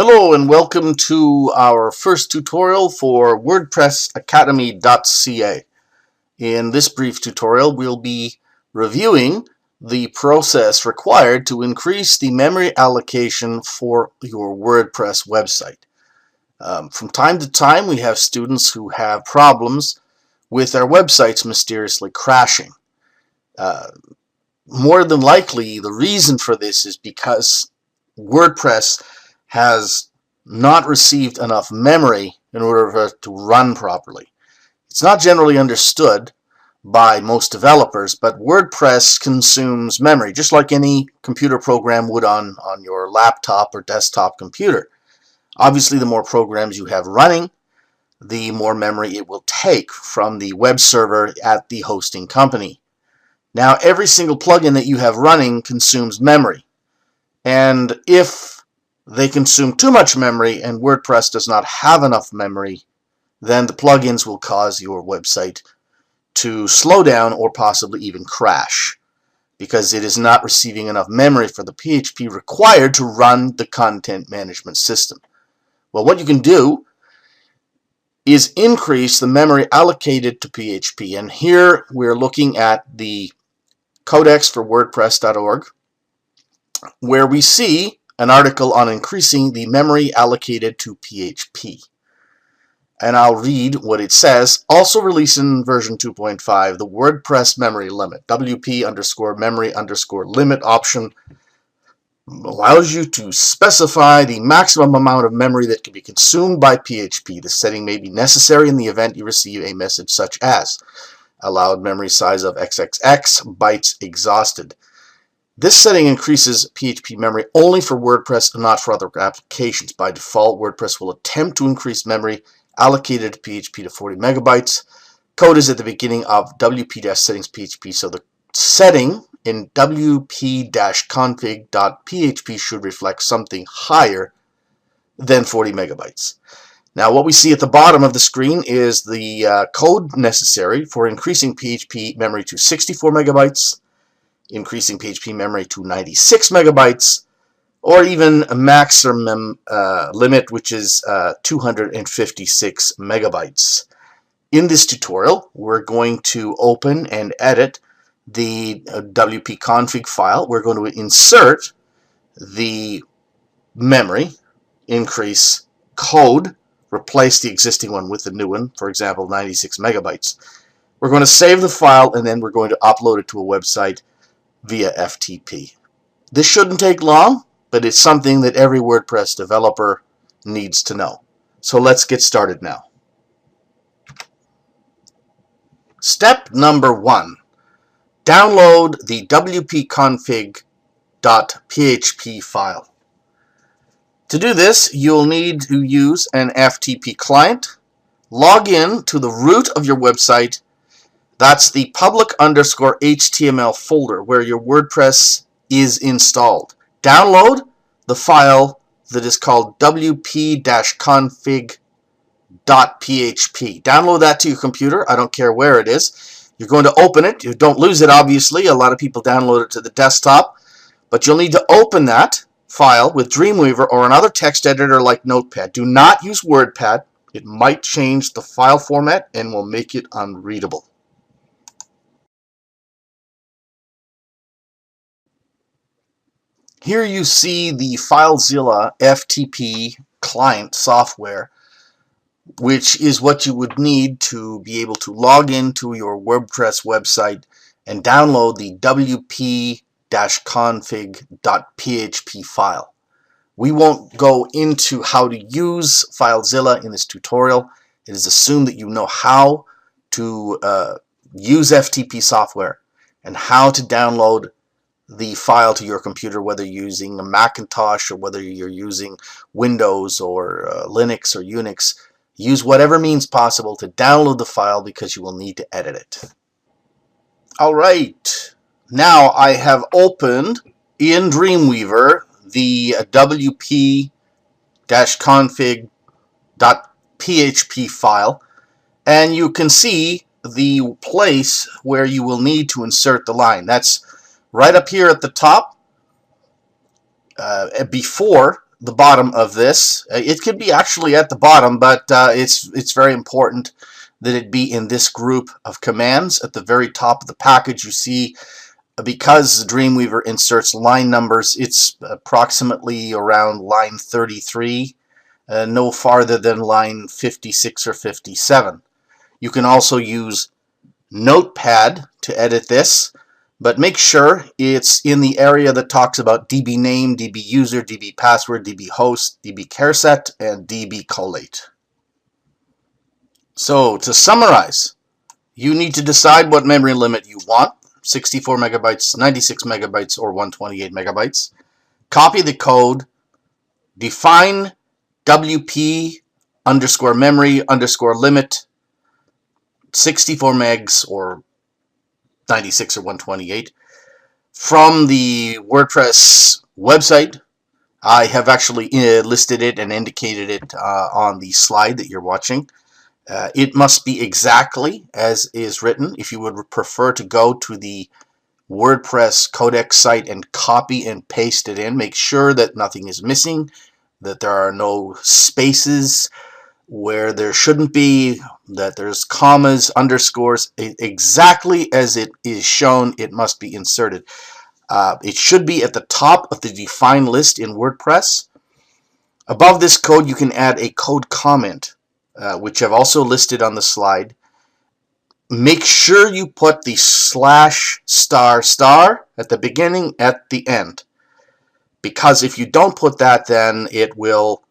Hello and welcome to our first tutorial for WordPressAcademy.ca. In this brief tutorial, we'll be reviewing the process required to increase the memory allocation for your WordPress website. From time to time, we have students who have problems with their websites mysteriously crashing. More than likely, the reason for this is because WordPress has not received enough memory in order for it to run properly. It's not generally understood by most developers, but WordPress consumes memory just like any computer program would on your laptop or desktop computer. Obviously, the more programs you have running, the more memory it will take from the web server at the hosting company. Now, every single plugin that you have running consumes memory, and if they consume too much memory and WordPress does not have enough memory, then the plugins will cause your website to slow down or possibly even crash because it is not receiving enough memory for the PHP required to run the content management system. Well, what you can do is increase the memory allocated to PHP, and here we're looking at the codex for WordPress.org, where we see an article on increasing the memory allocated to PHP. And I'll read what it says. Also released in version 2.5, the WordPress memory limit, wp_memory_limit option, allows you to specify the maximum amount of memory that can be consumed by PHP. This setting may be necessary in the event you receive a message such as allowed memory size of XXX bytes exhausted. This setting increases PHP memory only for WordPress and not for other applications. By default, WordPress will attempt to increase memory allocated to PHP to 40 megabytes. Code is at the beginning of wp-settings PHP, so the setting in wp-config.php should reflect something higher than 40 megabytes. Now, what we see at the bottom of the screen is the code necessary for increasing PHP memory to 64 megabytes, increasing PHP memory to 96 megabytes, or even a maximum limit, which is 256 megabytes. In this tutorial, we're going to open and edit the wp-config file. We're going to insert the memory increase code, replace the existing one with the new one, for example, 96 megabytes. We're going to save the file, and then we're going to upload it to a website via FTP. This shouldn't take long, but it's something that every WordPress developer needs to know. So let's get started now. Step number 1. Download the wp-config.php file. To do this, you'll need to use an FTP client. Log in to the root of your website. That's the public_HTML folder where your WordPress is installed. Download the file that is called wp-config.php. Download that to your computer. I don't care where it is. You're going to open it. You don't lose it, obviously. A lot of people download it to the desktop. But you'll need to open that file with Dreamweaver or another text editor like Notepad. Do not use WordPad. It might change the file format and will make it unreadable. Here you see the FileZilla FTP client software, which is what you would need to be able to log into your WordPress website and download the wp-config.php file. We won't go into how to use FileZilla in this tutorial. It is assumed that you know how to use FTP software and how to download the file to your computer, whether you're using a Macintosh or whether you're using Windows or Linux or Unix. Use whatever means possible to download the file because you will need to edit it. Alright, now I have opened in Dreamweaver the wp-config.php file, and you can see the place where you will need to insert the line. That's right up here at the top before the bottom of this. It could be actually at the bottom, but it's very important that it be in this group of commands. At the very top of the package, you see, because Dreamweaver inserts line numbers, it's approximately around line 33, no farther than line 56 or 57. You can also use Notepad to edit this, but make sure it's in the area that talks about DB name, DB user, DB password, DB host, DB careset, and DB collate. So to summarize, you need to decide what memory limit you want, 64 megabytes, 96 megabytes, or 128 megabytes. Copy the code, define WP_memory_limit, 64 megs or 96 or 128 from the WordPress website. I have actually listed it and indicated it on the slide that you're watching. It must be exactly as is written. If you would prefer to go to the WordPress Codex site and copy and paste it in, make sure that nothing is missing, that there are no spaces where there shouldn't be, that there's commas, underscores, exactly as it is shown, it must be inserted. It should be at the top of the define list in WordPress. Above this code, you can add a code comment, which I've also listed on the slide. Make sure you put the /** at the beginning, at the end, because if you don't put that, then it will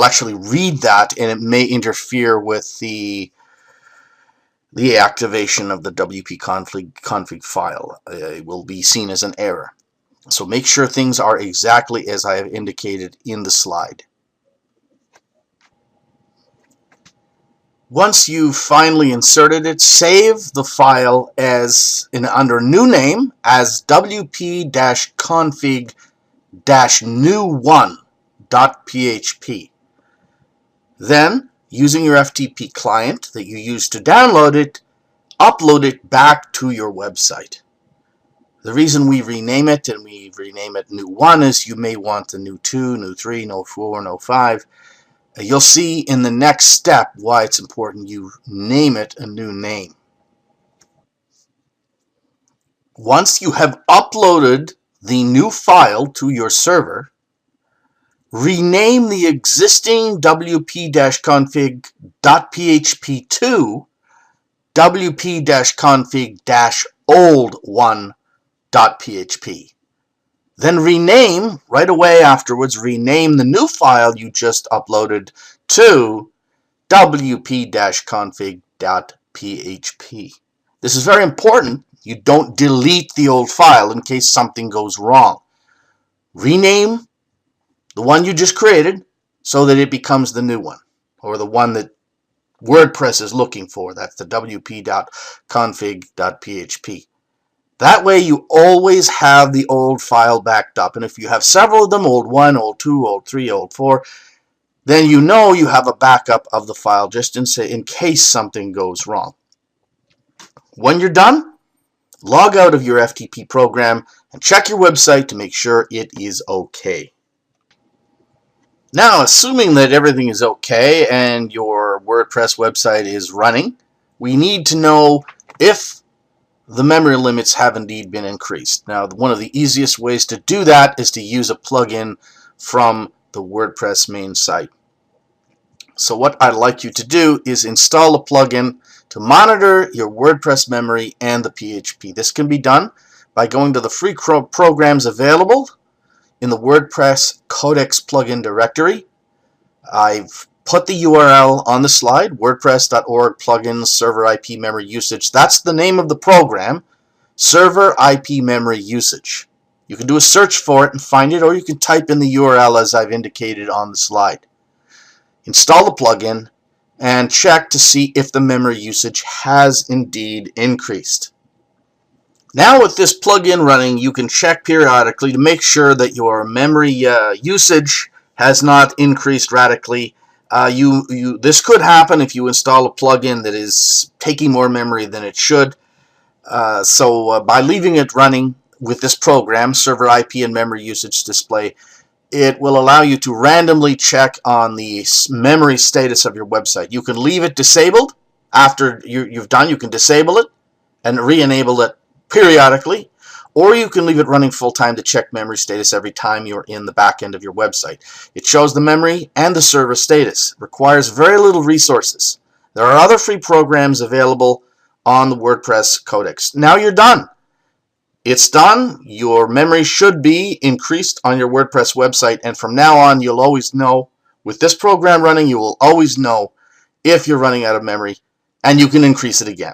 actually read that, and it may interfere with the activation of the wp-config file. It will be seen as an error. So make sure things are exactly as I have indicated in the slide. Once you've finally inserted it, save the file as under new name as wp-config-new1.php. Then, using your FTP client that you used to download it, upload it back to your website. The reason we rename it, and we rename it New 1, is you may want the New 2, New 3, New 4, New 5. You'll see in the next step why it's important you name it a new name. Once you have uploaded the new file to your server, rename the existing wp-config.php to wp-config-old1.php. Then rename, right away afterwards, rename the new file you just uploaded to wp-config.php. This is very important. You don't delete the old file in case something goes wrong. Rename the one you just created so that it becomes the new one, or the one that WordPress is looking for. That's the wp-config.php. That way you always have the old file backed up. And if you have several of them, old 1, old 2, old 3, old 4, then you know you have a backup of the file just in case something goes wrong. When you're done, log out of your FTP program and check your website to make sure it is okay. Now, assuming that everything is okay and your WordPress website is running, we need to know if the memory limits have indeed been increased. Now, one of the easiest ways to do that is to use a plugin from the WordPress main site. So what I'd like you to do is install a plugin to monitor your WordPress memory and the PHP. This can be done by going to the free programs available in the WordPress Codex plugin directory. I've put the URL on the slide, wordpress.org plugins server IP memory usage. That's the name of the program, server IP memory usage. You can do a search for it and find it, or you can type in the URL as I've indicated on the slide. Install the plugin and check to see if the memory usage has indeed increased. Now with this plugin running, you can check periodically to make sure that your memory usage has not increased radically. This could happen if you install a plugin that is taking more memory than it should. So by leaving it running with this program, server IP and memory usage display, it will allow you to randomly check on the memory status of your website. You can leave it disabled. After you've done, you can disable it and re-enable it periodically, or you can leave it running full-time to check memory status every time you're in the back end of your website. It shows the memory and the server status. It requires very little resources. There are other free programs available on the WordPress Codex. Now you're done. It's done. Your memory should be increased on your WordPress website, and from now on you'll always know, with this program running, you will always know if you're running out of memory, and you can increase it again.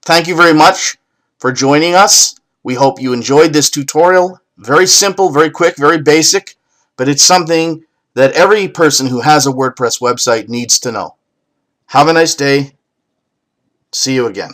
Thank you very much for joining us. We hope you enjoyed this tutorial. Very simple, very quick, very basic, but it's something that every person who has a WordPress website needs to know. Have a nice day. See you again.